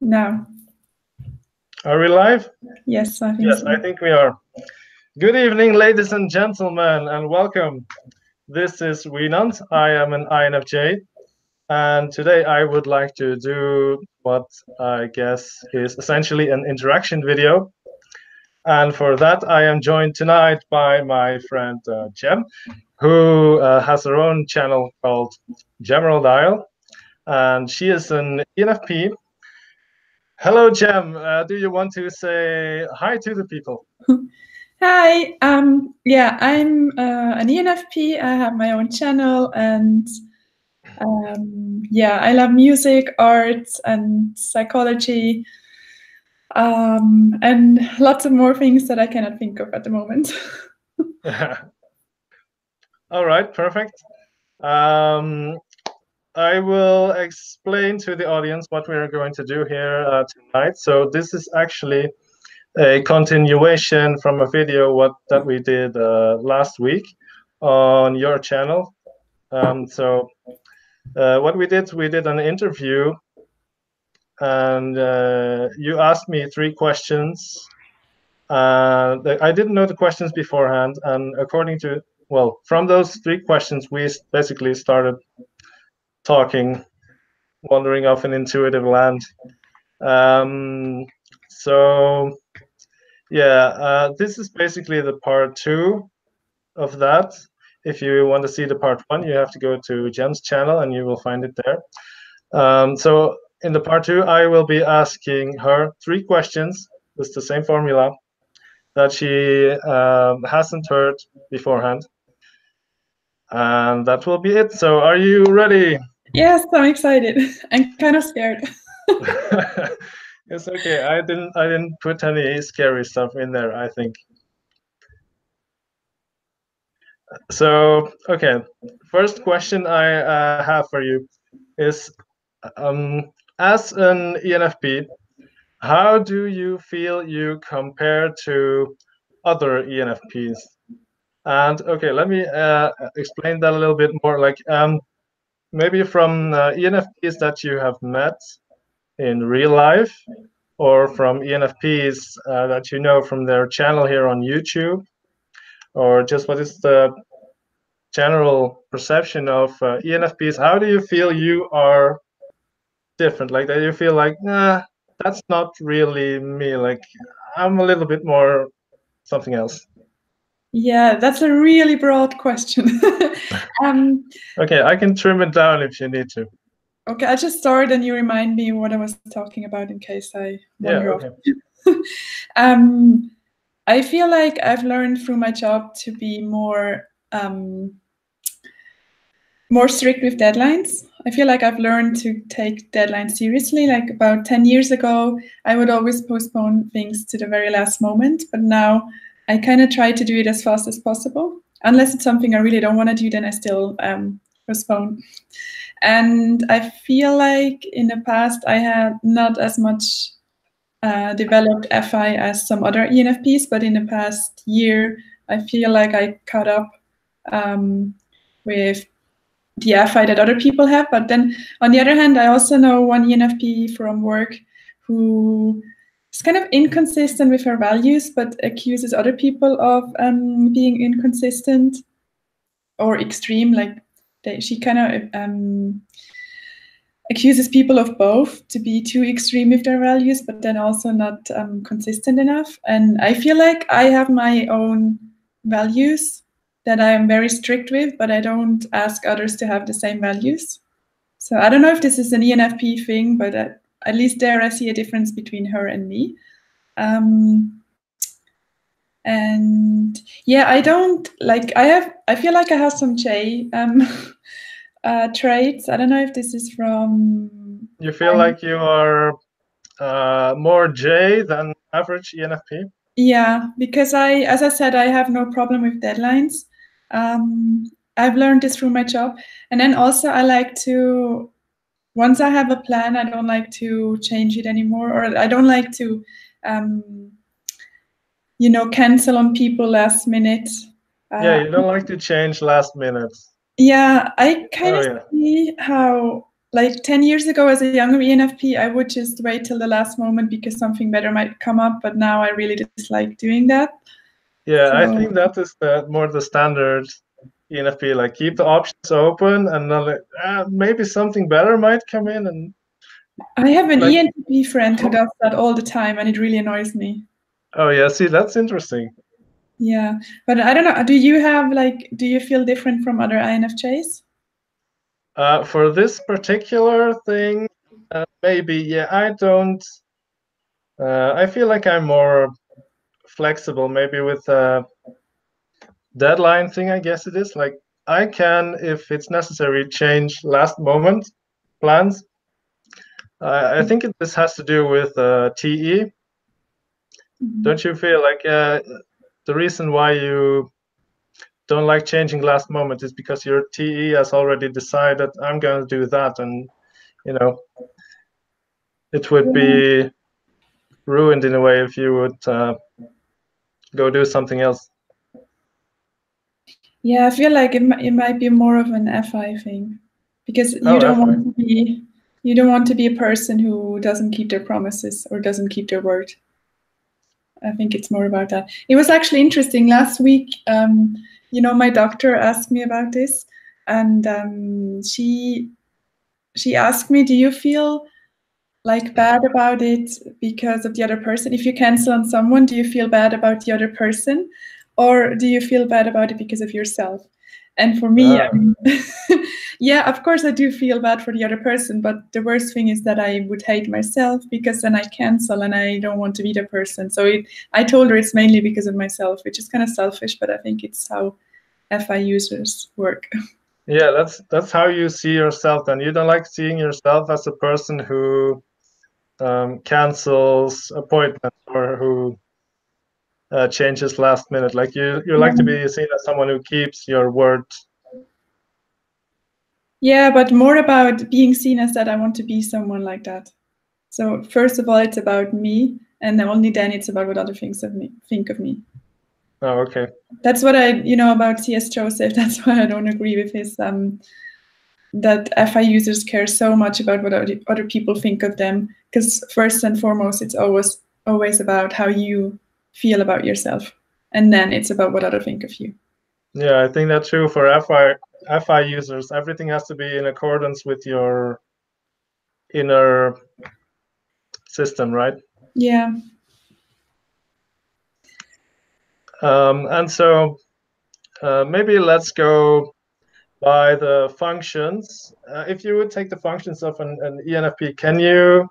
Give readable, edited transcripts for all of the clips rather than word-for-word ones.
No. Are we live? Yes, I think Yes, so. I think we are. Good evening, ladies and gentlemen, and welcome. This is Wienand. I am an INFJ, and today I would like to do what I guess is essentially an interaction video. And for that, I am joined tonight by my friend Jem, who has her own channel called Gemeraldisle, and she is an ENFP. Hello, Jem. Do you want to say hi to the people? Hi. Yeah, I'm an ENFP. I have my own channel, and yeah, I love music, arts, and psychology, and lots of more things that I cannot think of at the moment. All right, perfect. I will explain to the audience what we are going to do here tonight. So this is actually a continuation from a video that we did last week on your channel. So what we did an interview, and you asked me 3 questions. I didn't know the questions beforehand, and from those 3 questions, we basically started talking, wandering off an intuitive land. So yeah, this is basically the part 2 of that. If you want to see the part 1, you have to go to Jem's channel and you will find it there. So in the part 2, I will be asking her 3 questions. It's the same formula that she hasn't heard beforehand. And that will be it. So are you ready? Yes, I'm excited. I'm kind of scared. It's okay. I didn't put any scary stuff in there, I think. So, okay. First question I have for you is, as an ENFP, how do you feel you compare to other ENFPs? And okay, let me explain that a little bit more. Like, maybe from ENFPs that you have met in real life, or from ENFPs that you know from their channel here on YouTube, or just what is the general perception of ENFPs? How do you feel you are different? Like, that you feel like, nah, that's not really me. Like, I'm a little bit more something else. Yeah, that's a really broad question. Okay, I can trim it down if you need to. Okay, I just start and you remind me what I was talking about in case I wander off. I feel like I've learned through my job to be more strict with deadlines. I feel like I've learned to take deadlines seriously. Like about 10 years ago, I would always postpone things to the very last moment, but now I kind of try to do it as fast as possible. Unless it's something I really don't want to do, then I still postpone. And I feel like in the past, I had not as much developed FI as some other ENFPs, but in the past year, I feel like I caught up with the FI that other people have. But then on the other hand, I also know one ENFP from work who is kind of inconsistent with her values, but accuses other people of being inconsistent or extreme. Like she kind of accuses people of both to be too extreme with their values, but then also not consistent enough. And I feel like I have my own values that I am very strict with, but I don't ask others to have the same values. So I don't know if this is an ENFP thing, but at least there I see a difference between her and me. And yeah, I don't like, I feel like I have some J traits. I don't know if this is from... You feel like you are more J than average ENFP? Yeah, because as I said, I have no problem with deadlines. I've learned this through my job. And then also I like to, once I have a plan, I don't like to change it anymore, or I don't like to, cancel on people last minute. Yeah, you don't like to change last minute. Yeah, I kind of see how like 10 years ago as a younger ENFP, I would just wait till the last moment because something better might come up. But now I really dislike doing that. Yeah, So, I think that is more the standard ENFP, like keep the options open and then like, maybe something better might come in. And I have an like, ENTP friend who does that all the time, and it really annoys me. oh yeah, see, that's interesting. Yeah, but I don't know. Do you feel different from other INFJs? For this particular thing, maybe, yeah, I don't. I feel like I'm more flexible, maybe with deadline thing, I guess it is. Like I can, if it's necessary, change last moment plans. I think this has to do with TE. Mhm. Don't you feel like the reason why you don't like changing last moment is because your TE has already decided I'm going to do that, and you know it would be ruined in a way if you would go do something else. Yeah, I feel like it might be more of an FI thing because Oh, FI. you don't want to be a person who doesn't keep their promises or doesn't keep their word. I think it's more about that. It was actually interesting last week. My doctor asked me about this, and she asked me, "Do you feel like bad about it because of the other person? If you cancel on someone, do you feel bad about the other person, or do you feel bad about it because of yourself?" And for me, yeah, of course I do feel bad for the other person, but the worst thing is that I would hate myself because then I cancel and I don't want to be the person. So I told her it's mainly because of myself, which is kind of selfish, but I think it's how FI users work. Yeah, that's how you see yourself. Then you don't like seeing yourself as a person who cancels appointments or who changes last minute. Like you like to be seen as someone who keeps your word. Yeah, but more about being seen as that I want to be someone like that. So first of all, it's about me, and then only then it's about what other things of me think of me. Oh, okay. That's what about C.S. Joseph. That's why I don't agree with his that FI users care so much about what other people think of them. Because first and foremost, it's always about how you feel about yourself, and then it's about what other think of you. Yeah, I think that's true for FI users. Everything has to be in accordance with your inner system, right? Yeah. And so maybe let's go by the functions. If you would take the functions of an ENFP, can you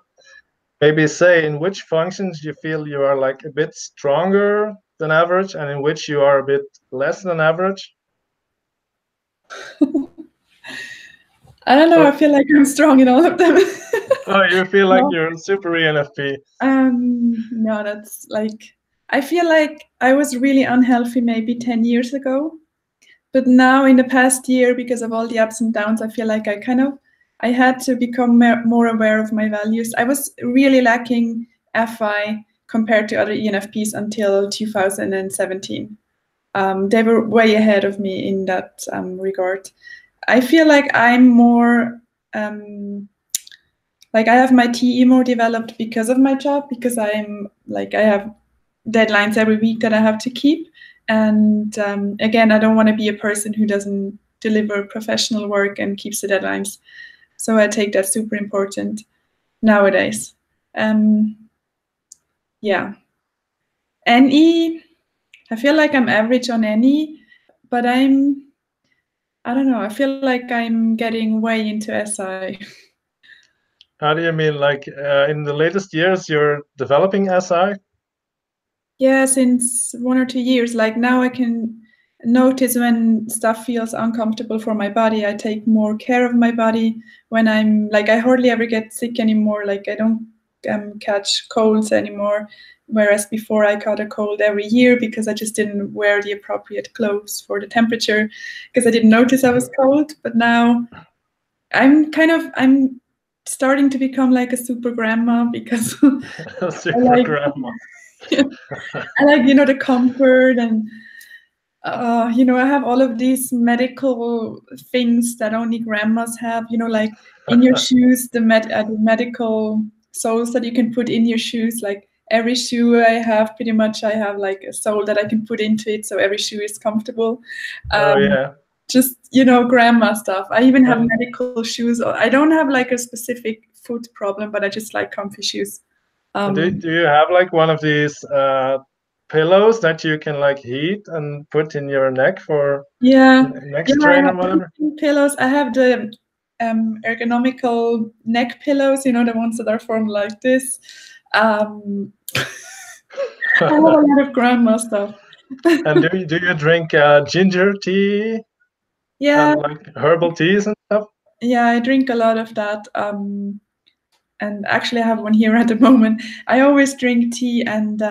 maybe say in which functions you feel you are like a bit stronger than average and in which you are a bit less than average? I don't know. I feel like I'm strong in all of them. Oh, you feel like you're super ENFP. No, that's like, I feel like I was really unhealthy maybe 10 years ago. But now in the past year, because of all the ups and downs, I feel like I had to become more aware of my values. I was really lacking FI compared to other ENFPs until 2017. They were way ahead of me in that regard. I feel like I'm more like I have my TE more developed because of my job, because I have deadlines every week that I have to keep. And again, I don't want to be a person who doesn't deliver professional work and keeps the deadlines. So I take that super important nowadays. Yeah. NE, I feel like I'm average on NE, but I don't know, I feel like I'm getting way into SI. How do you mean? Like in the latest years, you're developing SI? Yeah, since 1 or 2 years. Like now I can notice when stuff feels uncomfortable for my body. I take more care of my body. When I'm like, I hardly ever get sick anymore. Like I don't catch colds anymore. Whereas before I caught a cold every year because I just didn't wear the appropriate clothes for the temperature because I didn't notice I was cold. But now I'm starting to become like a super grandma because Super grandma. I like the comfort, and You know, I have all of these medical things that only grandmas have, you know, like in your shoes, the medical soles that you can put in your shoes. Like every shoe I have, pretty much I have like a sole that I can put into it, so every shoe is comfortable. Oh yeah. Just, you know, grandma stuff. I even have And medical shoes. I don't have like a specific foot problem, but I just like comfy shoes. do you have like one of these pillows that you can like heat and put in your neck for Yeah, neck yeah, I strain or have whatever? pillows. I have the ergonomical neck pillows, you know, the ones that are formed like this. Um, I have a lot of grandma stuff. And do you drink ginger tea Yeah, and like herbal teas and stuff? yeah, I drink a lot of that. And actually, I have one here at the moment. I always drink tea and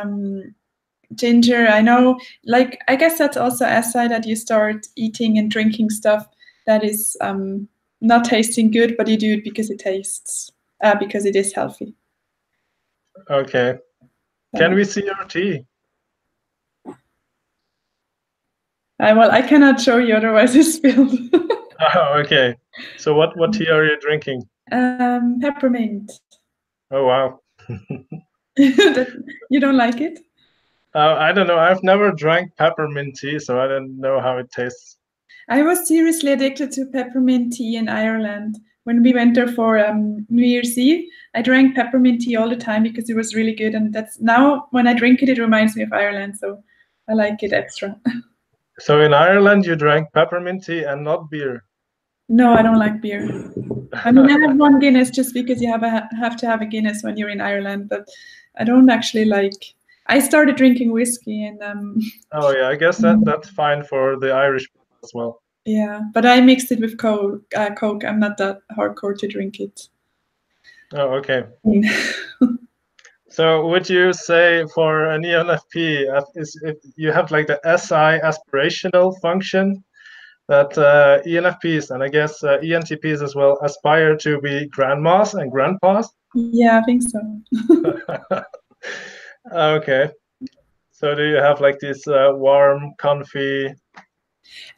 ginger. I know, like, I guess that's also a side that you start eating and drinking stuff that is not tasting good, but you do it because it tastes, because it is healthy. Okay. Can we see your tea? Well, I cannot show you, otherwise it's spilled. Oh, okay. So what tea are you drinking? Peppermint. Oh wow. You don't like it? I don't know. I've never drank peppermint tea, so I don't know how it tastes. I was seriously addicted to peppermint tea in Ireland. When we went there for New Year's Eve, I drank peppermint tea all the time because it was really good. And that's now when I drink it, it reminds me of Ireland. So I like it extra. So in Ireland, you drank peppermint tea and not beer. No, I don't like beer. I mean, I have one Guinness just because you have to have a Guinness when you're in Ireland, but I don't actually like. I started drinking whiskey and Oh yeah, I guess that's fine for the Irish people as well. yeah, but I mixed it with Coke. Coke. I'm not that hardcore to drink it. Oh, okay. So would you say for an ENFP, is if you have like the SI aspirational function that ENFPs and I guess ENTPs as well aspire to be grandmas and grandpas? Yeah, I think so. Okay. So do you have like this warm, comfy?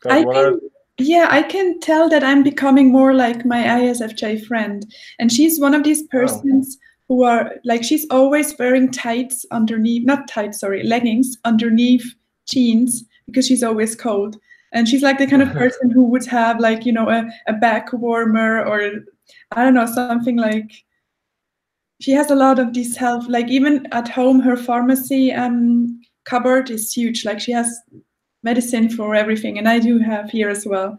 God, Yeah, I can tell that I'm becoming more like my ISFJ friend. And she's one of these persons who are like, she's always wearing tights underneath, not tights, sorry, leggings underneath jeans because she's always cold. And she's like the kind of person who would have like, you know, a back warmer or I don't know, something like, she has a lot of these health, like even at home, her pharmacy cupboard is huge. Like she has medicine for everything, and I do have here as well.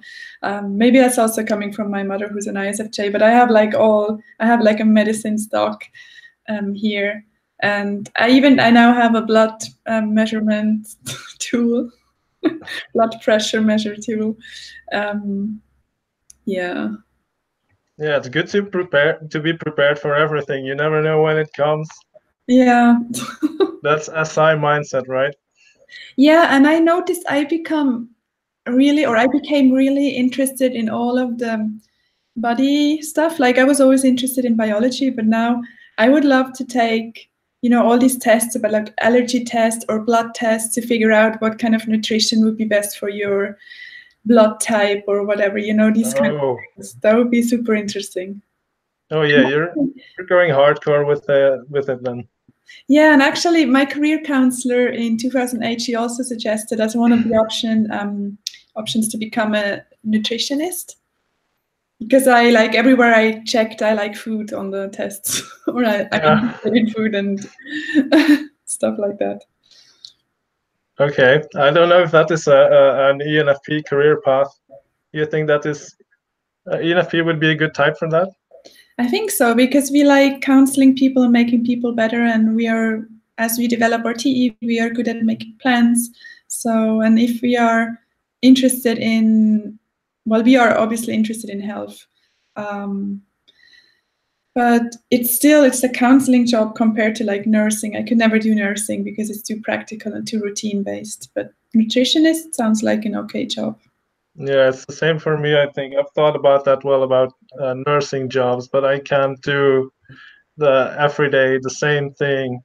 Maybe that's also coming from my mother, who's an ISFJ. But I have like a medicine stock here, and I now have a blood measurement tool, blood pressure measure tool. Yeah. Yeah, it's good to be prepared for everything. You never know when it comes. Yeah. That's SI mindset, right? Yeah, and I noticed I became really interested in all of the body stuff. Like I was always interested in biology, but now I would love to take, you know, all these tests about like allergy tests or blood tests to figure out what kind of nutrition would be best for your blood type or whatever, you know, these kind of things. That would be super interesting. Oh yeah, you're going hardcore with it then. Yeah, and actually, my career counselor in 2008, she also suggested as one of the options to become a nutritionist because I like everywhere I checked, I like food on the tests, or I'm interested in food and stuff like that. Okay, I don't know if that is an ENFP career path. You think that is ENFP would be a good type for that? I think so because we like counseling people and making people better, and we are, as we develop our TE, we are good at making plans. So, and if we are interested in, well, we are obviously interested in health, but it's a counseling job compared to like nursing. I could never do nursing because it's too practical and too routine based. But nutritionist sounds like an okay job. Yeah, it's the same for me. I think I've thought about that about nursing jobs, but I can't do the everyday the same thing.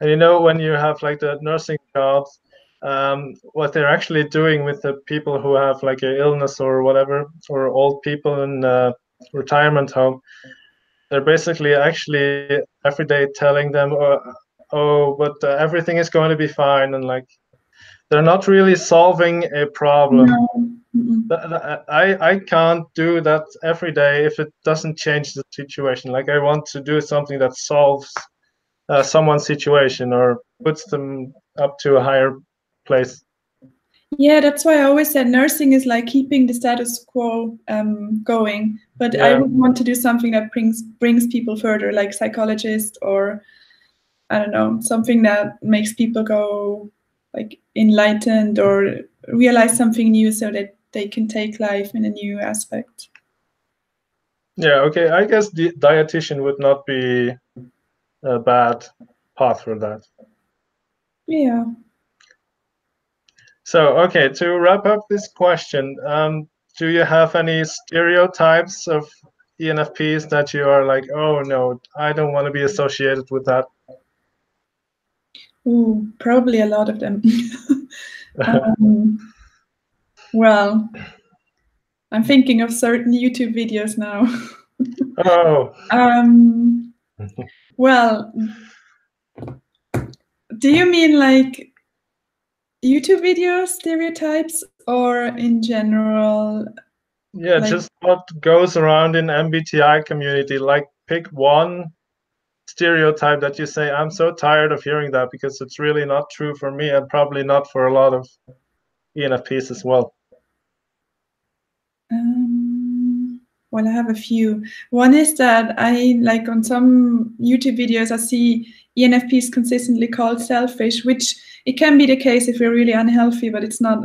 And you know, when you have like the nursing jobs, what they're actually doing with the people who have like an illness or whatever, or old people in retirement home. They're basically actually every day telling them, oh, but everything is going to be fine, and like they're not really solving a problem. No. Mm-mm. I can't do that every day if it doesn't change the situation. Like I want to do something that solves someone's situation or puts them up to a higher place. Yeah, that's why I always said nursing is like keeping the status quo going. But I would want to do something that brings people further, like psychologist, or I don't know, something that makes people go like enlightened or realize something new so that they can take life in a new aspect. Yeah, okay. I guess the dietitian would not be a bad path for that. Yeah. So, okay, to wrap up this question, do you have any stereotypes of ENFPs that you are like, oh no, I don't want to be associated with that? Ooh, probably a lot of them. Well, I'm thinking of certain YouTube videos now. Oh. Well, do you mean like YouTube video stereotypes or in general? Yeah, like, just what goes around in MBTI community. Like pick one stereotype that you say, I'm so tired of hearing that because it's really not true for me and probably not for a lot of ENFPs as well. well, I have a few. One is that I like on some YouTube videos, I see ENFPs consistently called selfish, which it can be the case if we're really unhealthy, but it's not.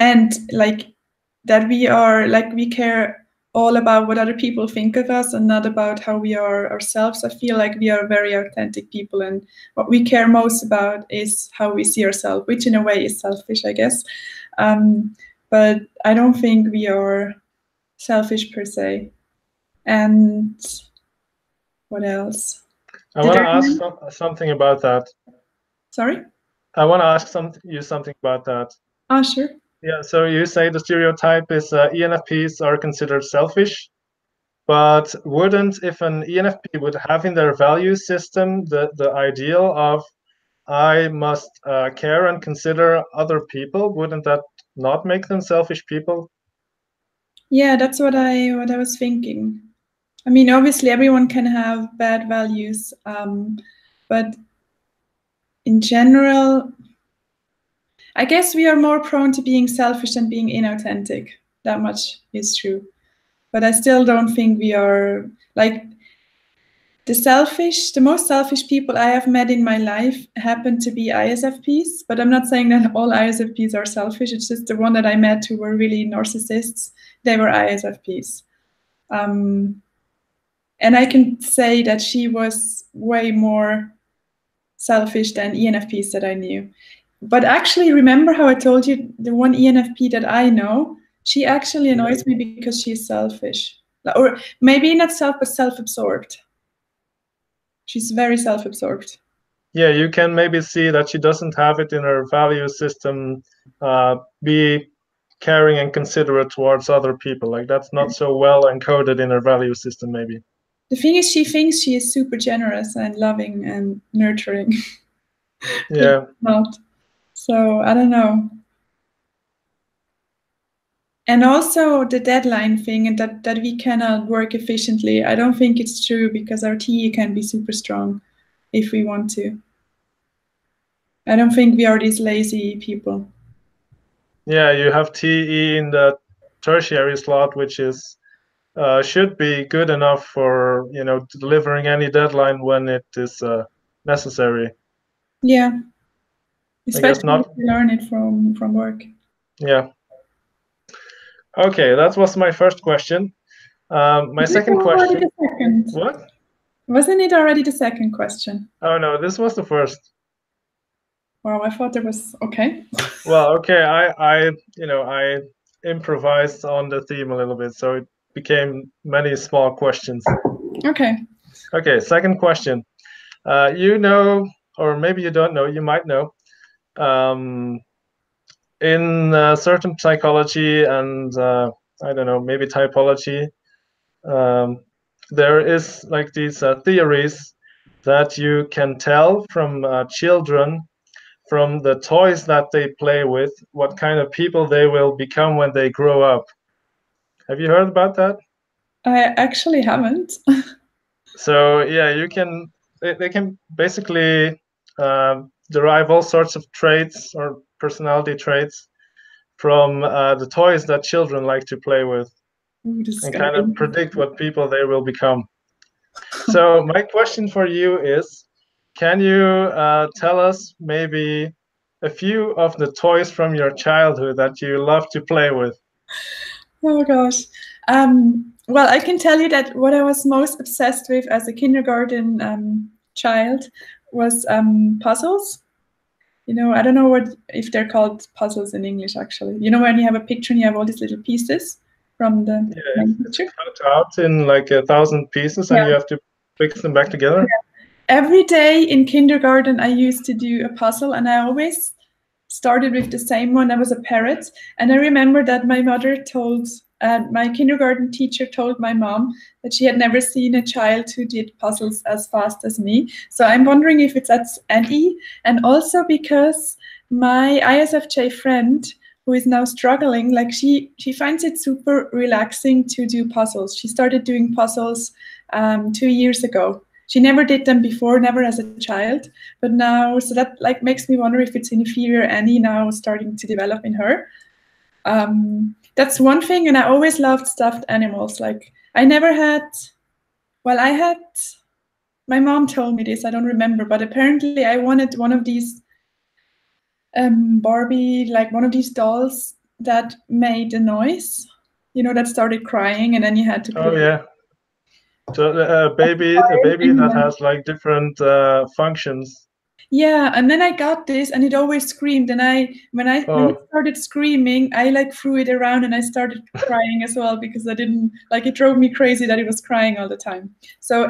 And like that we are like we care all about what other people think of us and not about how we are ourselves. I feel like we are very authentic people, and what we care most about is how we see ourselves, which in a way is selfish, I guess. But I don't think we are selfish per se. And what else? I want to ask something about that. Sorry? I want to ask you something about that. Ah, sure. Yeah, so you say the stereotype is ENFPs are considered selfish, but wouldn't, if an ENFP would have in their value system the ideal of I must care and consider other people, wouldn't that not make them selfish people? Yeah, that's what I was thinking. I mean, obviously, everyone can have bad values, but in general, I guess we are more prone to being selfish than being inauthentic. That much is true. But I still don't think we are like the most selfish people I have met in my life happen to be ISFPs. But I'm not saying that all ISFPs are selfish. It's just the one that I met who were really narcissists. They were ISFPs. And I can say that she was way more selfish than ENFPs that I knew. But actually, remember how I told you the one ENFP that I know, she actually annoys me because she's selfish. Or maybe not but self-absorbed. She's very self-absorbed. Yeah, you can maybe see that she doesn't have it in her value system, be caring and considerate towards other people. Like that's not so well encoded in her value system, maybe. The thing is, she thinks she is super generous and loving and nurturing. Yeah. Not. So I don't know. And also the deadline thing, and that we cannot work efficiently. I don't think it's true because our TE can be super strong if we want to. I don't think we are these lazy people. Yeah, you have TE in the tertiary slot, which is should be good enough for delivering any deadline when it is necessary. Yeah, especially not... if we learn it from work. Yeah. Okay, that was my first question. My second question. What? Wasn't it already the second question? Oh no, this was the first. Wow, I thought there was okay. Well, okay, I improvised on the theme a little bit, so it became many small questions. Okay. Okay, second question. You know, or maybe you don't know, you might know, in certain psychology and I don't know, maybe typology, there is like these theories that you can tell from children, from the toys that they play with, what kind of people they will become when they grow up. Have you heard about that? I actually haven't. So yeah, you can. They can basically derive all sorts of traits or personality traits from the toys that children like to play with, Ooh, this is and gonna kind of be predict what people they will become. So my question for you is, can you tell us maybe a few of the toys from your childhood that you love to play with? Oh gosh. Well, I can tell you that what I was most obsessed with as a kindergarten child was puzzles. You know, I don't know what if they're called puzzles in English actually. You know, when you have a picture and you have all these little pieces from the Yeah, main it's picture. cut out in like 1,000 pieces, and Yeah. you have to fix them back together. Every day in kindergarten, I used to do a puzzle, and I always started with the same one. I was a parrot, and I remember that my mother told, my kindergarten teacher told my mom that she had never seen a child who did puzzles as fast as me. So I'm wondering if it's at Eddie, and also because my ISFJ friend, who is now struggling, like she finds it super relaxing to do puzzles. She started doing puzzles 2 years ago. She never did them before, never as a child, but now, so that like makes me wonder if it's inferior Annie now starting to develop in her. That's one thing, and I always loved stuffed animals. Like I never had, well, I had, my mom told me this, I don't remember, but apparently I wanted one of these Barbie, like one of these dolls that made a noise, you know, that started crying, and then you had to Oh put yeah. So a baby that has like different functions. Yeah, and then I got this, and it always screamed. And when it Oh, started screaming, I like threw it around, and I started crying as well because I didn't like it. Drove me crazy that it was crying all the time. So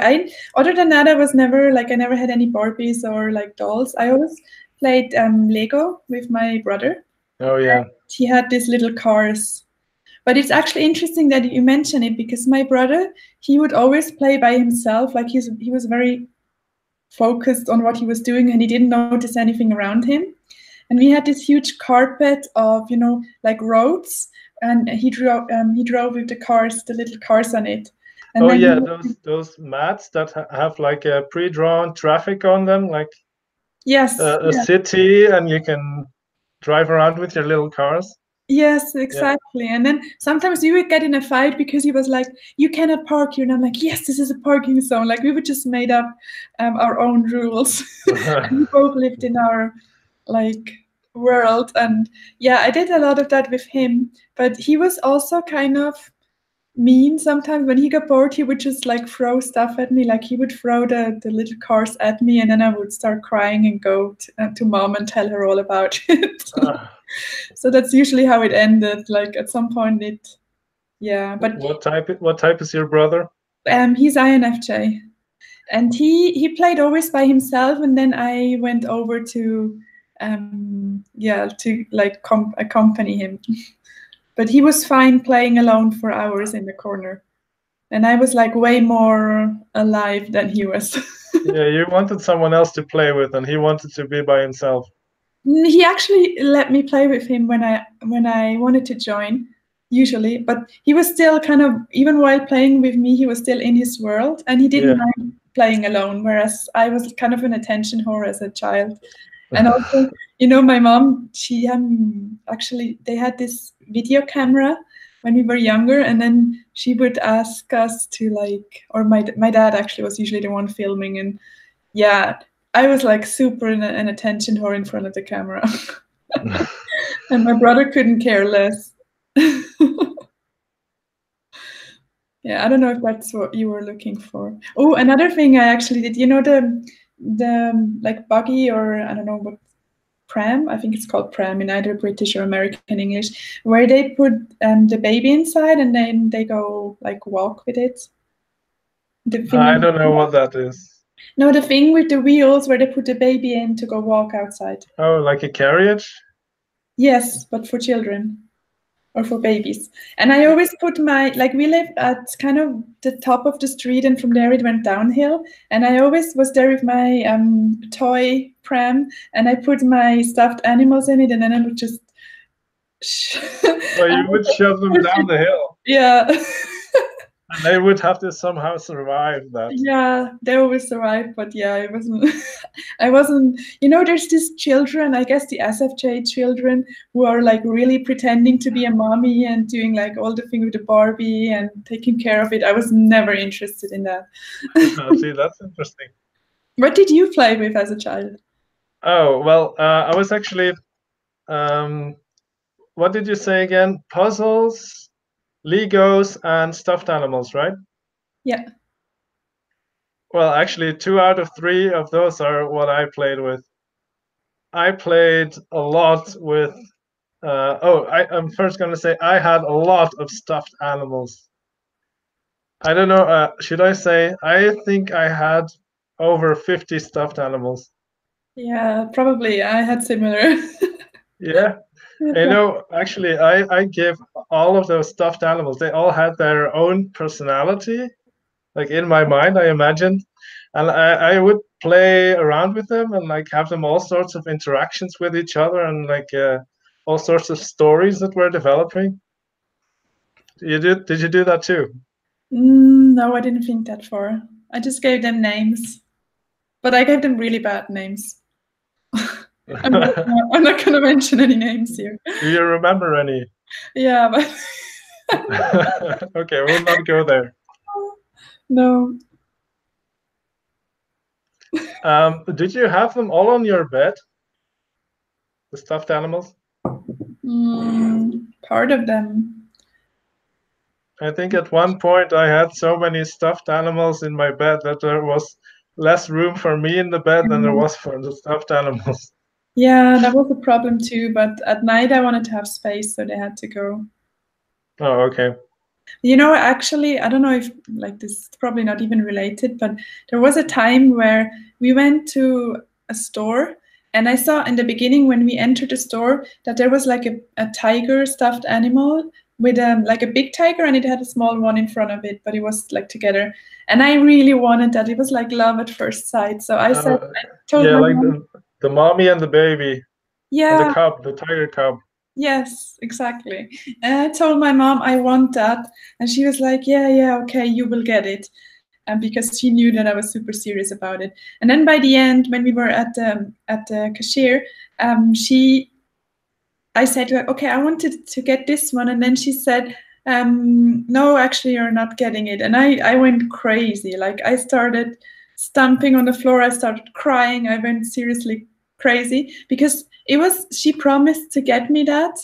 other than that, I was never like I never had any Barbies or like dolls. I always played Lego with my brother. oh yeah. He had these little cars. But it's actually interesting that you mention it because my brother, he would always play by himself. Like he was very focused on what he was doing and he didn't notice anything around him. And we had this huge carpet of, you know, like roads, and he drove with the cars, the little cars on it. And Oh then yeah, those mats that have like a pre-drawn traffic on them, like yes, a city, and you can drive around with your little cars. yes, Yeah. exactly. And then sometimes we would get in a fight because he was like, "You cannot park here," and I'm like, "Yes, this is a parking zone." Like we would just made up our own rules, and we both lived in our like world. And yeah, I did a lot of that with him, but he was also kind of mean sometimes. When he got bored, he would just like throw stuff at me. Like he would throw the little cars at me, and then I would start crying and go to mom and tell her all about it. So that's usually how it ended. Like at some point it, yeah, but What type is your brother? he's INFJ, and he played always by himself, and then I went over to yeah, to like accompany him. But he was fine playing alone for hours in the corner, and I was like way more alive than he was. Yeah, you wanted someone else to play with, and he wanted to be by himself. He actually let me play with him when I wanted to join, usually, but he was still kind of, even while playing with me, he was still in his world, and he didn't Yeah. mind playing alone, whereas I was kind of an attention whore as a child. And also, you know, my mom, she actually, they had this video camera when we were younger, and then she would ask us to like, or my dad actually was usually the one filming, and yeah, I was like super an attention whore in front of the camera. And my brother couldn't care less. Yeah, I don't know if that's what you were looking for. Oh, another thing I actually did, you know, the like buggy, or I don't know what, pram, I think it's called pram in either British or American English, where they put the baby inside and then they go like walk with it. I don't know what that is. No, the thing with the wheels where they put the baby in to go walk outside. Oh, like a carriage? Yes, but for children or for babies. And I always put my, like we live at kind of the top of the street and from there it went downhill. And I always was there with my toy pram and I put my stuffed animals in it and then I would just... So you would shove them down the hill. Yeah. And they would have to somehow survive that. Yeah, they always survive, but yeah, I wasn't. I wasn't. You know, there's these children, I guess the SFJ children, who are like really pretending to be a mommy and doing like all the thing with the Barbie and taking care of it. I was never interested in that. See, that's interesting. What did you play with as a child? Oh, well, I was actually, what did you say again? Puzzles, Legos, and stuffed animals, right? Yeah. Well, actually, 2 out of 3 of those are what I played with. I played a lot with, I'm first going to say I had a lot of stuffed animals. I don't know, should I say, I think I had over 50 stuffed animals. Yeah, probably. I had similar. Yeah. You know, actually, I give all of those stuffed animals, they all had their own personality. Like in my mind, I imagined. And I would play around with them and like have them all sorts of interactions with each other and like all sorts of stories that were developing. Did you do that too? No, I didn't think that far. I just gave them names, but I gave them really bad names. I'm not going to mention any names here. Do you remember any? Yeah, but okay, we'll not go there. No. Did you have them all on your bed? The stuffed animals? Part of them. I think at one point I had so many stuffed animals in my bed that there was less room for me in the bed than there was for the stuffed animals. Yeah, that was a problem too, but at night I wanted to have space, so they had to go. Oh, okay. You know, actually, I don't know if like this is probably not even related, but there was a time where we went to a store and I saw in the beginning when we entered the store that there was like a tiger stuffed animal with like a big tiger and it had a small one in front of it, but it was like together. And I really wanted that. It was like love at first sight. So I said, I told yeah, my like mom, the mommy and the baby. yeah. And the cub, the tiger cub. Yes, exactly. And I told my mom I want that, and she was like, "Yeah, okay, you will get it," and because she knew that I was super serious about it. And then by the end, when we were at the cashier, I said, "Okay, I wanted to get this one," and then she said, "No, actually, you're not getting it." And I went crazy. Like I started stomping on the floor. I started crying. I went seriously crazy because she promised to get me that,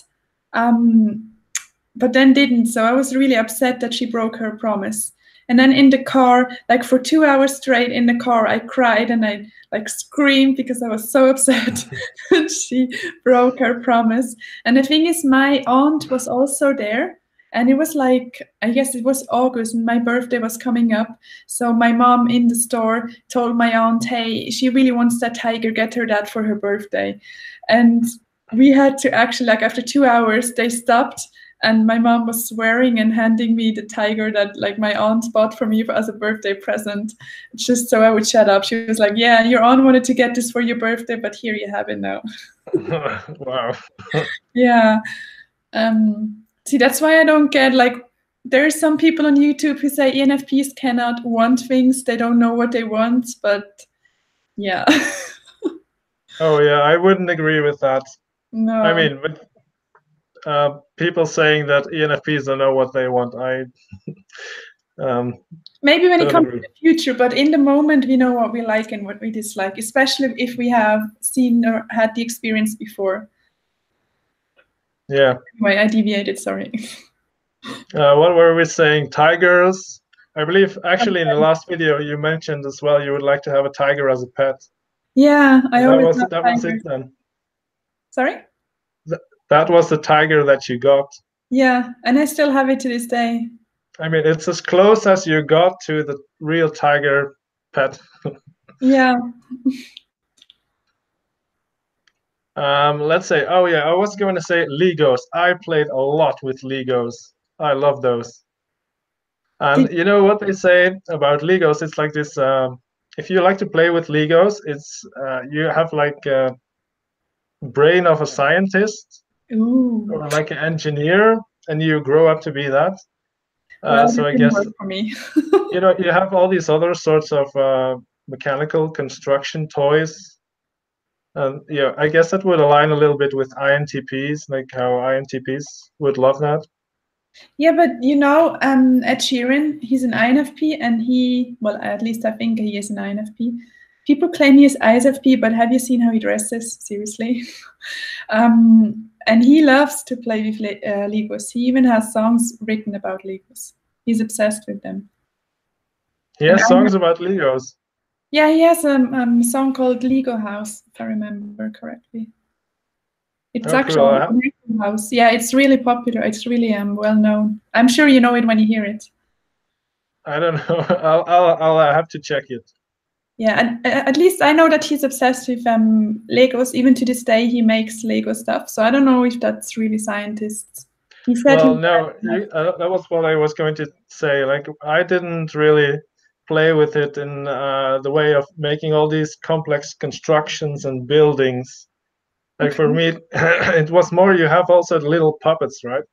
but then didn't. So I was really upset that she broke her promise. And then in the car, like for 2 hours straight in the car, I cried and I like screamed because I was so upset that she broke her promise. And the thing is, my aunt was also there. And it was like, I guess it was August and my birthday was coming up. So my mom in the store told my aunt, hey, she really wants that tiger, get her that for her birthday. And we had to actually, like after 2 hours, they stopped and my mom was swearing and handing me the tiger that like my aunt bought for me as a birthday present, just so I would shut up. She was like, yeah, your aunt wanted to get this for your birthday, but here you have it now. Wow. Yeah. See, that's why I don't get like, there's some people on YouTube who say ENFPs cannot want things. They don't know what they want, but yeah. Oh yeah, I wouldn't agree with that. No. I mean, with people saying that ENFPs don't know what they want, maybe when it comes to the future, but in the moment we know what we like and what we dislike, especially if we have seen or had the experience before. Yeah. Anyway, I deviated, sorry. What were we saying? Tigers? I believe actually in the last video you mentioned as well you would like to have a tiger as a pet. Yeah, I always that was it then. Sorry? That was the tiger that you got. Yeah, and I still have it to this day. I mean, it's as close as you got to the real tiger pet. Yeah. Let's say, oh yeah, I was going to say Legos. I played a lot with Legos. I love those. And Did, you know what they say about Legos? It's like this. If you like to play with Legos, it's you have like a brain of a scientist ooh. or like an engineer, and you grow up to be that. Well, So that I didn't guess work for me. you know you have all these other sorts of mechanical construction toys. Yeah, I guess that would align a little bit with INTPs, like how INTPs would love that. Yeah, but you know, Ed Sheeran, he's an INFP, and he, well, at least I think he is an INFP. People claim he is ISFP, but have you seen how he dresses? Seriously. And he loves to play with Legos. He even has songs written about Legos. He's obsessed with them. He And has songs about Legos. yeah, he has a song called Lego House, if I remember correctly. It's Oh, cool. actually Lego House. Yeah, it's really popular. It's really well known. I'm sure you know it when you hear it. I don't know. I'll have to check it. Yeah, and at least I know that he's obsessed with Legos. Even to this day, he makes Lego stuff. So I don't know if that's really scientists. He said Well, he. no, that was what I was going to say. Like, I didn't really play with it in the way of making all these complex constructions and buildings. Like Okay. for me, it was more you have also the little puppets, right?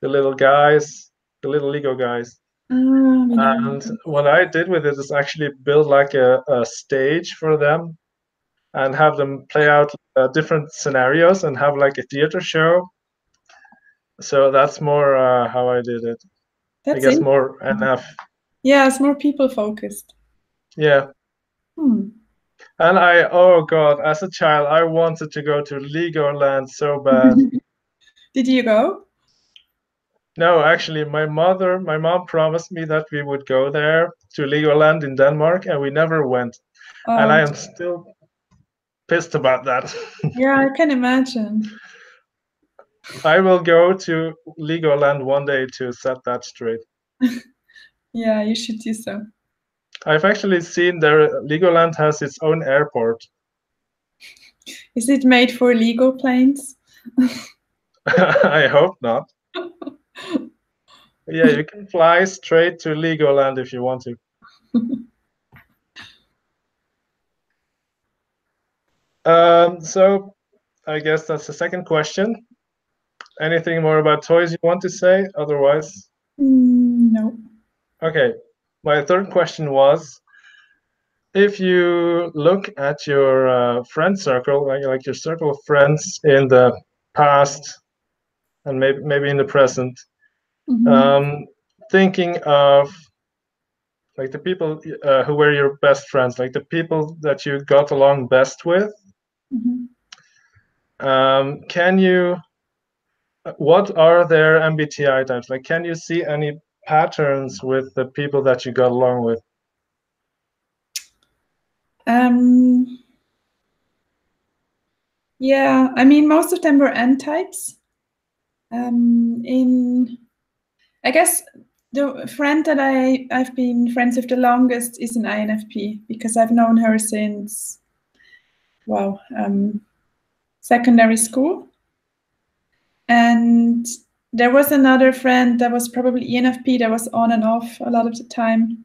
The little guys, the little Lego guys. We never. And what I did with it is actually build like a stage for them and have them play out different scenarios and have like a theater show. So that's more how I did it. I That's guess it. more NF. Yeah, it's more people focused. Yeah. Hmm. And oh God, as a child, I wanted to go to Legoland so bad. Did you go? No, actually, my mom promised me that we would go there to Legoland in Denmark, and we never went. And I Oh, am still pissed about that. yeah, I can imagine. I will go to Legoland one day to set that straight. Yeah, you should do so. I've actually seen there Legoland has its own airport. Is it made for Lego planes? I hope not. Yeah, you can fly straight to Legoland if you want to. So I guess that's the second question. Anything more about toys you want to say? Otherwise, No. okay. My third question was, if you look at your friend circle, like your circle of friends in the past and maybe in the present, Mm-hmm. thinking of like the people who were your best friends, like the people that you got along best with, Mm-hmm. can you, what are their MBTI types? Like, can you see any patterns with the people that you got along with? Yeah, I mean, most of them were N types. I guess the friend that I've been friends with the longest is an INFP because I've known her since, wow, secondary school. And there was another friend that was probably ENFP that was on and off a lot of the time.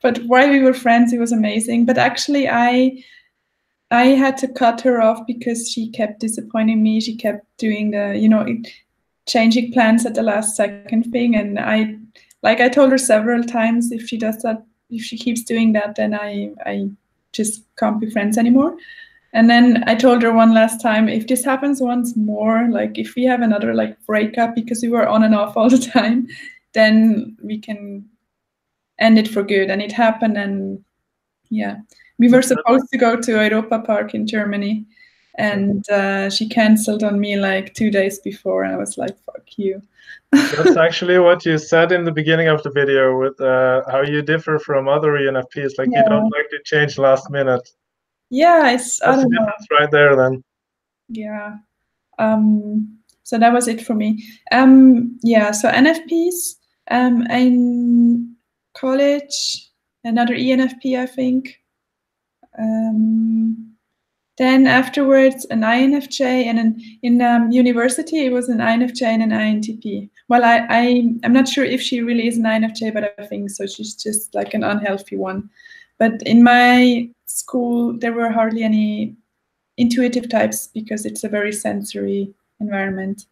But while we were friends, it was amazing. But actually, I had to cut her off because she kept disappointing me. She kept doing changing plans at the last second thing. And I told her several times, if she does that, if she keeps doing that, then I just can't be friends anymore. And then I told her one last time, if this happens once more, like if we have another like breakup because we were on and off all the time, then we can end it for good. And it happened, and yeah, we were supposed to go to Europa Park in Germany, and she canceled on me like 2 days before, and I was like, "Fuck you." That's actually what you said in the beginning of the video with how you differ from other ENFPs. Like you don't Yeah, like to change last minute. yeah, it's I That's the don't know. difference right there then. Yeah. So that was it for me. Yeah, so NFPs in college, another ENFP, I think. Then afterwards an INFJ, and in university it was an INFJ and an INTP. Well, I'm not sure if she really is an INFJ, but I think so. She's just like an unhealthy one. But in my school there were hardly any intuitive types because it's a very sensory environment.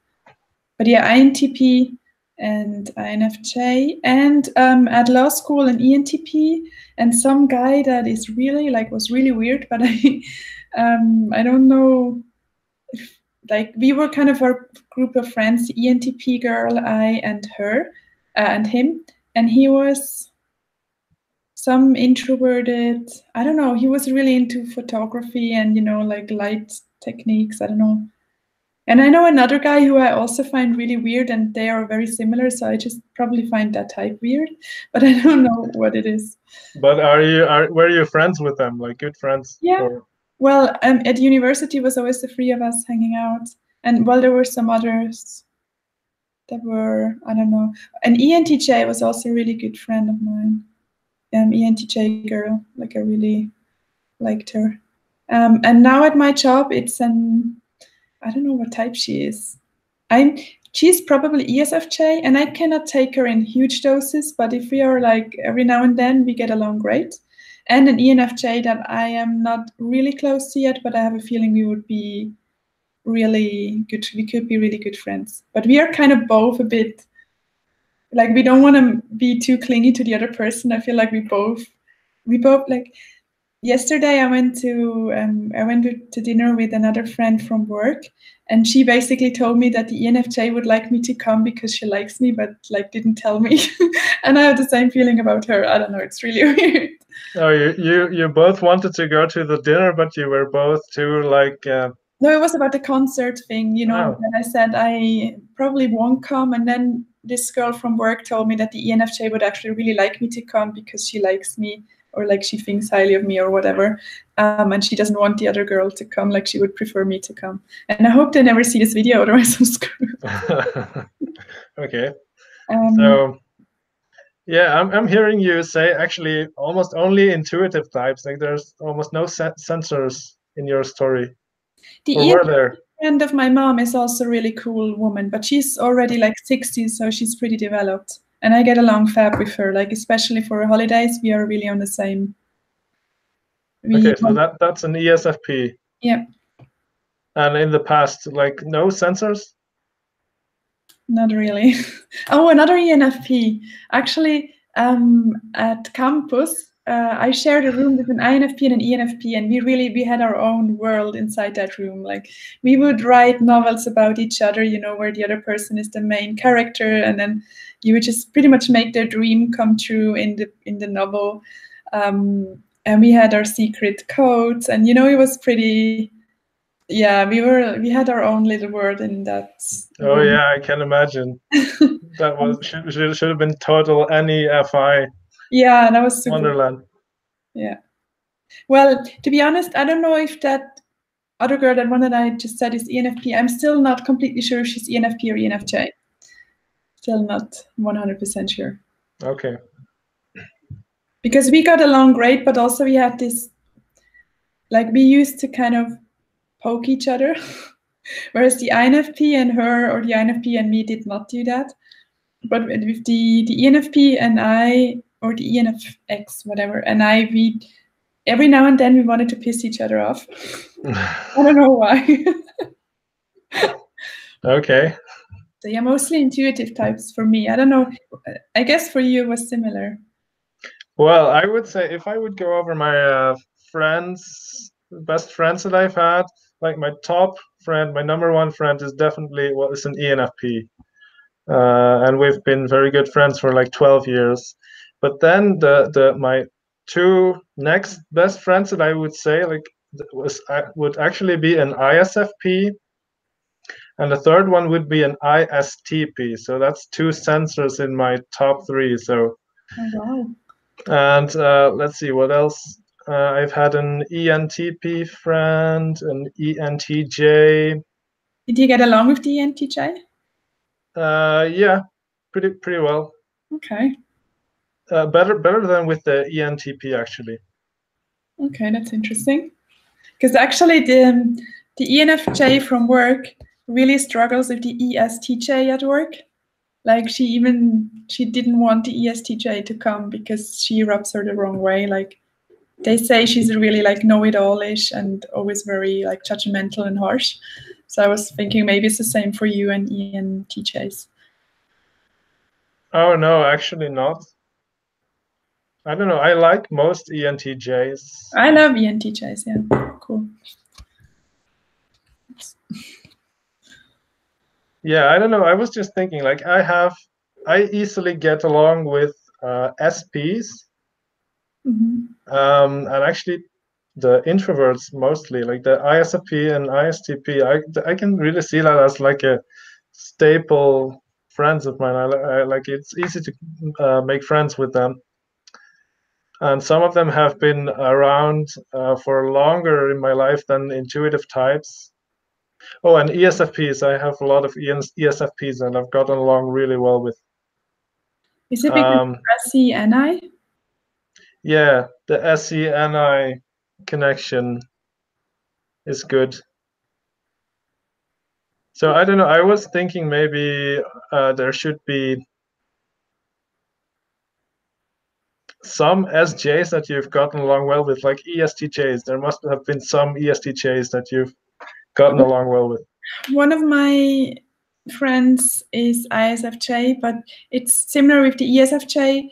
But yeah, INTP and INFJ, and at law school an ENTP, and some guy that is really was really weird, but I don't know if, like, we were kind of a group of friends, ENTP girl, I and her, and him, and he was some introverted, I don't know, he was really into photography and, like light techniques, I don't know. And I know another guy who I also find really weird, and they are very similar, so I just probably find that type weird, but I don't know what it is. But were you friends with them, like good friends? Yeah. Or? Well, at university it was always the three of us hanging out, and well, there were some others that were, I don't know. An ENTJ was also a really good friend of mine. ENTJ girl, like I really liked her. And now at my job, it's I don't know what type she is. She's probably ESFJ, and I cannot take her in huge doses, but if we are like every now and then, we get along great. And an ENFJ that I am not really close to yet, but I have a feeling we would be really good. We could be really good friends. But we are kind of both a bit, like, we don't want to be too clingy to the other person. I feel like we both like, yesterday I went to dinner with another friend from work, and she basically told me that the ENFJ would like me to come because she likes me, but like didn't tell me. And I have the same feeling about her. I don't know, it's really weird. Oh, you both wanted to go to the dinner, but you were both too like. No, it was about the concert thing, Oh. And I said I probably won't come, and then this girl from work told me that the ENFJ would actually really like me to come because she likes me, or like she thinks highly of me or whatever, and she doesn't want the other girl to come, like she would prefer me to come. And I hope they never see this video, otherwise I'm screwed. Okay. So yeah, I'm hearing you say actually almost only intuitive types, like there's almost no sensors in your story. The or were there? friend of my mom is also a really cool woman, but she's already like 60, so she's pretty developed. And I get along fab with her, like especially for holidays, we are really on the same. Okay, so that's an ESFP. Yeah. And in the past, like no sensors? Not really. Oh, another ENFP. Actually, at campus, I shared a room with an INFP and an ENFP, and we had our own world inside that room. Like, we would write novels about each other, where the other person is the main character, and then you would just pretty much make their dream come true in the novel. And we had our secret codes, and it was pretty. Yeah, we had our own little world in that. Oh room. Yeah, I can imagine. That was should have been total NEFI. Yeah, that was super. Wonderland. Yeah. Well, to be honest, I don't know if that other girl, that one that I just said, is ENFP. I'm still not completely sure if she's ENFP or ENFJ. Still not 100% sure. Okay. Because we got along great, but also we had this, like, we used to kind of poke each other, whereas the INFP and her, or the INFP and me, did not do that. But with the ENFP and I, or the ENFX, whatever, and we every now and then we wanted to piss each other off. I don't know why. Okay. So yeah, mostly intuitive types for me. I don't know. I guess for you it was similar. Well, I would say if I would go over my best friends that I've had, like my top friend, my number one friend is definitely is an ENFP. And we've been very good friends for like 12 years. But then my two next best friends that I would say would actually be an ISFP, and the third one would be an ISTP. So that's two sensors in my top three. So. Oh, wow. And let's see what else. I've had an ENTP friend, an ENTJ. Did you get along with the ENTJ? Yeah, pretty well. Okay. better than with the ENTP actually. Okay, that's interesting. Because actually the ENFJ from work really struggles with the ESTJ at work. Like she didn't want the ESTJ to come because she rubs her the wrong way. Like they say she's really like know-it-all-ish and always very like judgmental and harsh. So I was thinking maybe it's the same for you and ENTJs. Oh no, actually not. I don't know. I like most ENTJs. I love ENTJs. Yeah, cool. Yeah, I don't know. I was just thinking, like, I easily get along with SPs, and actually the introverts mostly, like the ISFP and ISTP. I can really see that as like a staple friends of mine. I like it's easy to make friends with them, and some of them have been around for longer in my life than intuitive types. Oh, and ESFPs. I have a lot of ESFPs, and I've gotten along really well with. Is it because SENI? Yeah, the SENI connection is good. So I don't know. I was thinking maybe there should be some SJs that you've gotten along well with, like ESTJs. There must have been some ESTJs that you've gotten along well with. One of my friends is ISFJ, but it's similar with the ESFJ.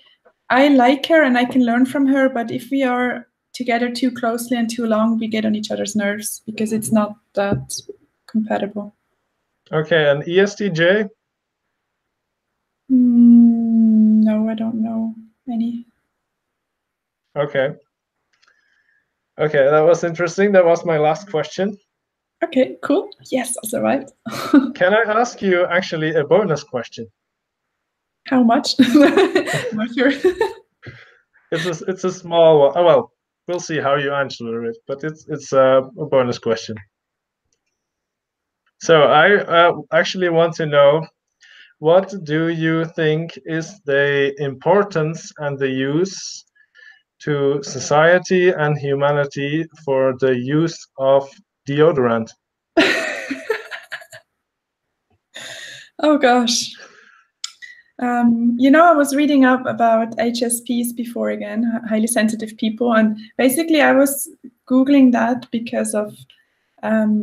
I like her and I can learn from her, but if we are together too closely and too long, we get on each other's nerves because it's not that compatible. Okay, and ESTJ? No, I don't know any. Okay. Okay, that was interesting. That was my last question. Okay, cool. Yes, that's all right. Can I ask you actually a bonus question? How much? Not sure. It's a small one. Oh, well, we'll see how you answer it, but it's a bonus question. So I actually want to know, what do you think is the importance and the use to society and humanity for the use of deodorant? Oh gosh. I was reading up about HSPs before again, highly sensitive people, and basically I was Googling that because of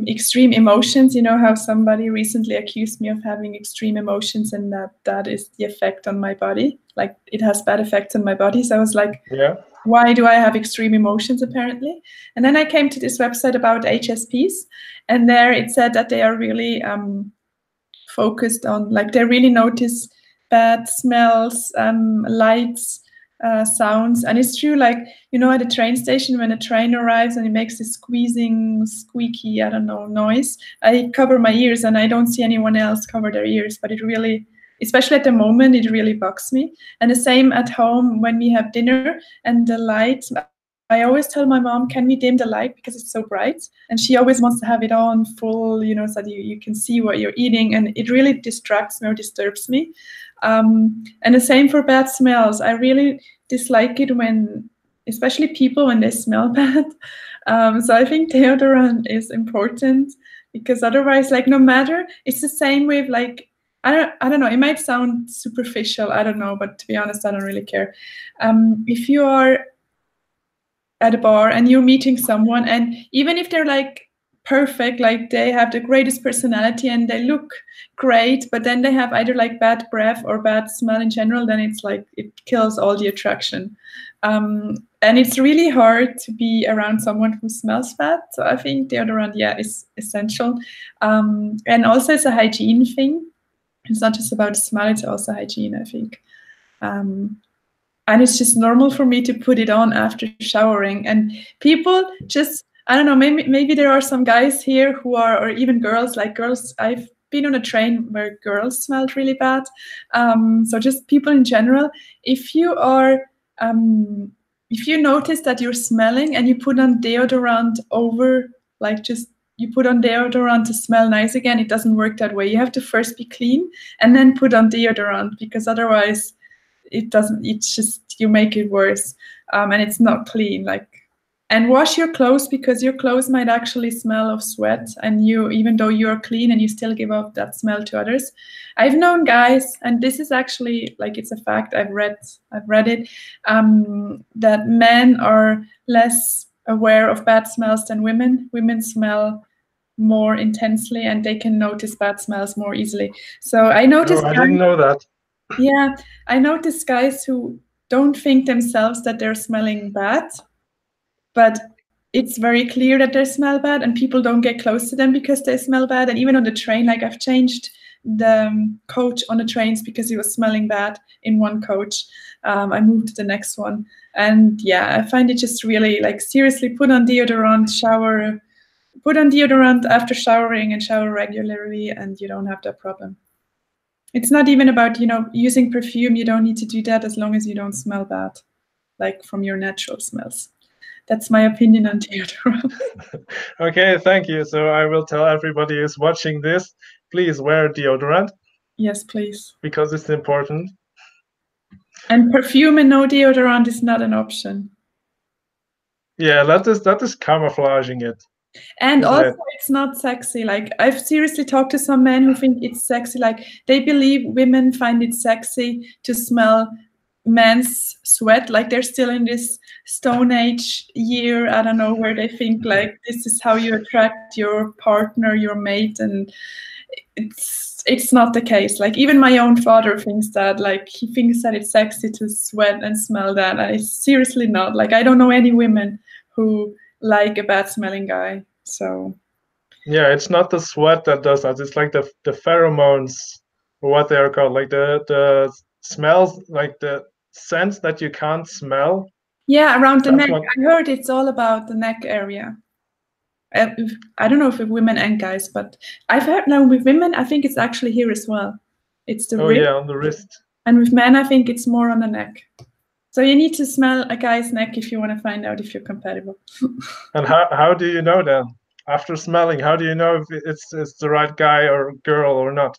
extreme emotions. You know how somebody recently accused me of having extreme emotions and that is the effect on my body, like it has bad effects on my body. So I was like, yeah, why do I have extreme emotions apparently? And then I came to this website about HSPs, and there it said that they are really focused on, like they really notice bad smells, lights, sounds. And it's true, like, at a train station when a train arrives and it makes this squeezing, squeaky, I don't know, noise, I cover my ears and I don't see anyone else cover their ears, but it really, especially at the moment, it really bugs me. And the same at home when we have dinner and the light, I always tell my mom, can we dim the light because it's so bright? And she always wants to have it on full, so that you can see what you're eating. And it really distracts me or disturbs me. And the same for bad smells. I really dislike it when, especially people, when they smell bad. So I think deodorant is important because otherwise, like, no matter, it's the same with, like, I don't know, it might sound superficial, I don't know, but to be honest, I don't really care. If you are at a bar and you're meeting someone, and even if they're like perfect, like they have the greatest personality and they look great, but then they have either like bad breath or bad smell in general, then it's like it kills all the attraction. And it's really hard to be around someone who smells bad. So I think deodorant, is essential. And also it's a hygiene thing. It's not just about the smell, it's also hygiene, I think. And it's just normal for me to put it on after showering. And people just, I don't know, maybe there are some guys here who are, or even girls, like girls, I've been on a train where girls smelled really bad. So just people in general, if you notice that you're smelling and you put on deodorant over, like just you put on deodorant to smell nice again, it doesn't work that way. You have to first be clean and then put on deodorant, because otherwise it's just, you make it worse, and it's not clean. Like, and wash your clothes, because your clothes might actually smell of sweat, and you, even though you're clean, and you still give off that smell to others. I've known guys, and this is actually, like, it's a fact. I've read it, that men are less aware of bad smells than women. Women smell more intensely, and they can notice bad smells more easily. So I noticed. Oh, I didn't know that. Yeah, I notice guys who don't think themselves that they're smelling bad, but it's very clear that they smell bad, and people don't get close to them because they smell bad. And even on the train, like, I've changed the coach on the trains because he was smelling bad in one coach. I moved to the next one, and yeah, I find it just really, like, seriously, put on deodorant, put on deodorant after showering, and shower regularly, and you don't have that problem. It's not even about, using perfume. You don't need to do that as long as you don't smell bad, like from your natural smells. That's my opinion on deodorant. Okay, thank you. So I will tell everybody who's watching this, please wear deodorant. Yes, please. Because it's important. And perfume and no deodorant is not an option. Yeah, that is camouflaging it. And also, it's not sexy. Like, I've seriously talked to some men who think it's sexy. Like, they believe women find it sexy to smell men's sweat. Like, they're still in this Stone Age year, I don't know, where they think, like, this is how you attract your partner, your mate, and it's not the case. Like, even my own father thinks that. Like, he thinks that it's sexy to sweat and smell that, and it's seriously not. Like, I don't know any women who like a bad smelling guy. So yeah, it's not the sweat that does that. It's like the pheromones, or what they are called, like the smells, like the scents that you can't smell. Yeah, around the neck. I heard it's all about the neck area. I don't know if with women and guys, but I've heard now with women, I think it's actually here as well. It's the wrist. Yeah, on the wrist. And with men, I think it's more on the neck. So you need to smell a guy's neck if you want to find out if you're compatible. And how do you know then? After smelling, how do you know if it's the right guy or girl or not?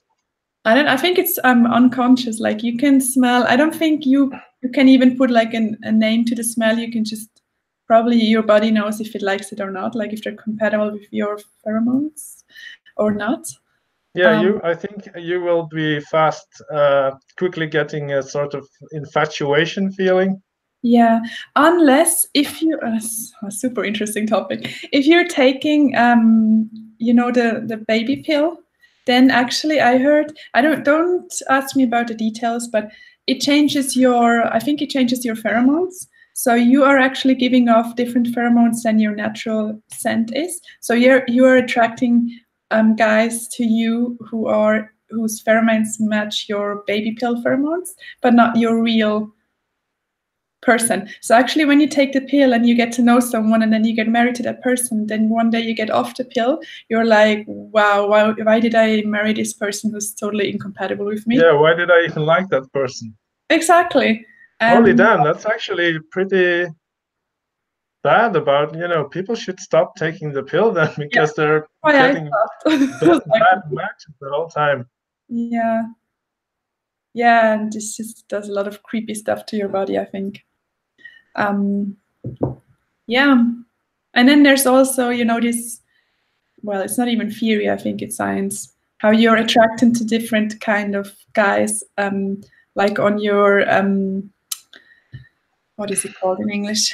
I think it's unconscious. Like, you can smell. I don't think you can even put like a name to the smell. You can just, probably your body knows if it likes it or not, like if they're compatible with your pheromones or not. Yeah, I think you will be quickly getting a sort of infatuation feeling. Yeah, unless if you, a super interesting topic. If you're taking, the baby pill, then actually I heard, don't ask me about the details, but it changes I think it changes your pheromones. So you are actually giving off different pheromones than your natural scent is. So you are attracting guys to you whose pheromones match your baby pill pheromones, but not your real person. So actually, when you take the pill and you get to know someone, and then you get married to that person, then one day you get off the pill, you're like, wow, why did I marry this person who's totally incompatible with me? Yeah, why did I even like that person? Exactly. Holy damn, that's actually pretty bad. About, people should stop taking the pill then, because they're getting bad matches the whole time. Yeah, and this just does a lot of creepy stuff to your body, I think. Yeah, and then there's also, this, well, it's not even theory, I think it's science, how you're attracted to different kind of guys, like on your, what is it called in English?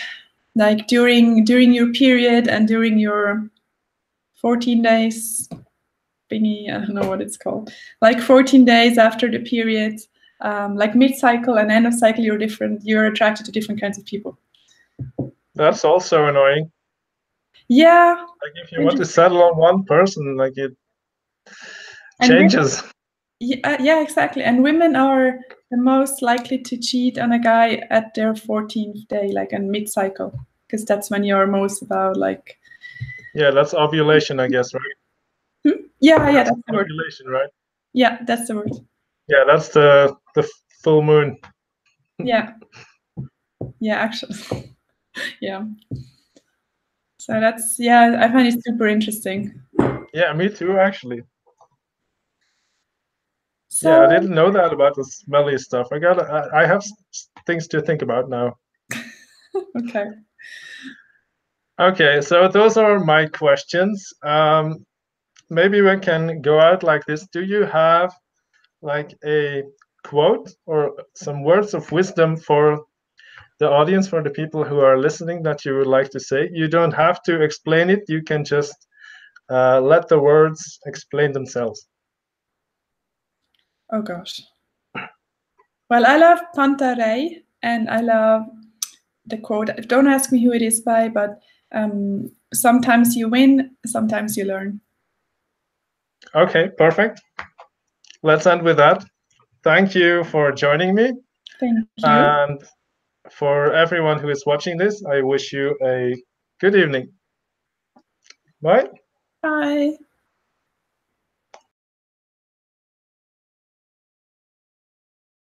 Like during your period and during your 14 days thingy, I don't know what it's called. Like 14 days after the period, like mid-cycle and end of cycle, you're attracted to different kinds of people. That's also annoying. Yeah. Like, if you want to settle on one person, like, it changes. Yeah, exactly. And women are the most likely to cheat on a guy at their 14th day, like in mid-cycle, because that's when you're most about, like. Yeah, that's ovulation, I guess, right? Yeah, that's the word. Ovulation, right? Yeah, that's the word. Yeah, that's the full moon. Yeah, actually. Yeah. So that's, I find it super interesting. Yeah, me too, actually. So, I didn't know that about the smelly stuff. I have things to think about now. okay. Okay, so those are my questions. Maybe we can go out like this. Do you have like a quote or some words of wisdom for the audience, for the people who are listening, that you would like to say? You don't have to explain it. You can just let the words explain themselves. Oh gosh. Well, I love Pantarei, and I love the quote. Don't ask me who it is by, but sometimes you win, sometimes you learn. Okay, perfect. Let's end with that. Thank you for joining me. Thank you. And for everyone who is watching this, I wish you a good evening. Bye. Bye.